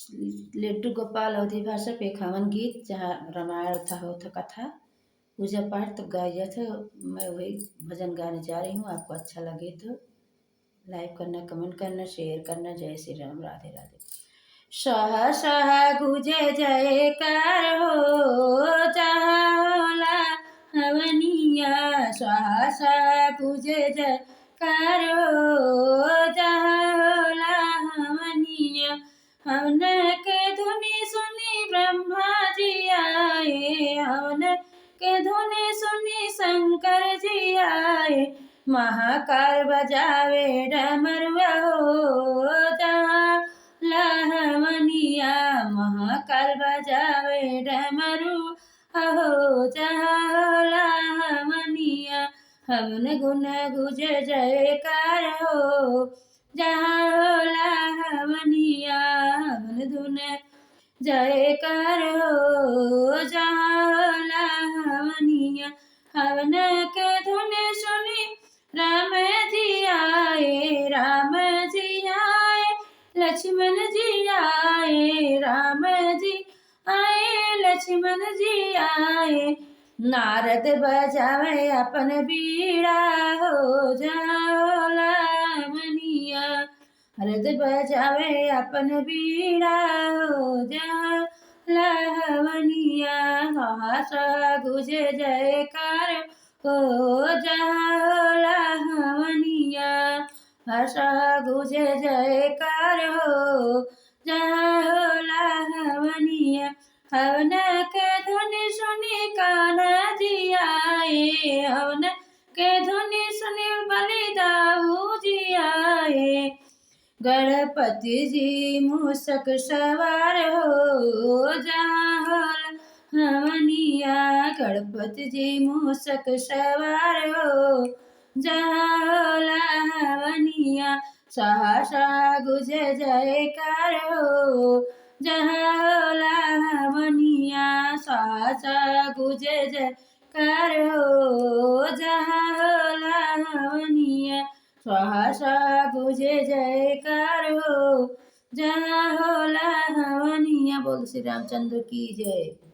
लड्डू गोपाल अवधि भाषा पे खावन गीत जहाँ रामायण था हो था कथा पूजा पाठ तो गाया था। मैं वही भजन गाने जा रही हूँ। आपको अच्छा लगे तो लाइक करना, कमेंट करना, शेयर करना। जय श्री राम, राधे राधे। सह सह गुजे जयकार हो चाला हवनिया। सह सह गुजे जयकार हो चाला हवनिया। हवन के धुनि सुनी ब्रह्मा जी आए। हवन के धुनि सुनी शंकर जी आए। महाकाल बजावे डमरुआ हो हवनिया। महाकाल बजावे डमरू अहो जाला हवनिया। हवन गुण गुज जयकार हो जहाँ होला हवनिया। हवन धुन जयकार हो जहाँ होला हवनिया। हवन के धुन सुनी राम जी आए। राम जी आए लक्ष्मण जी आए। राम जी आए लक्ष्मण जी आए। नारद बजावे अपन बीड़ा हो जाला हवनिया। नारद बजावे अपन बीड़ा हो जाला हवनिया। सह गुजे जयकार हो जहाँ होला हवनिया। सह गुजे जयकार हो जहाँ होला हवनिया। हवन के धुनि सुनी कान्हा जी आए। हवन के धुनि सुनी बलिदाऊ जी आए। गणपति जी मूषक सवार हो जहाँ होला हवनिया। गणपति जी मूषक सवार हो जहाँ होला हवनिया। सह सह गुजे जयकार हो जहाँ होला हवनिया। सह सह गुजे जयकार हो जहाँ होला हवनिया। सह सह गुजे जयकार हो जहाँ होला हवनिया। बोल श्री रामचंद्र की जय।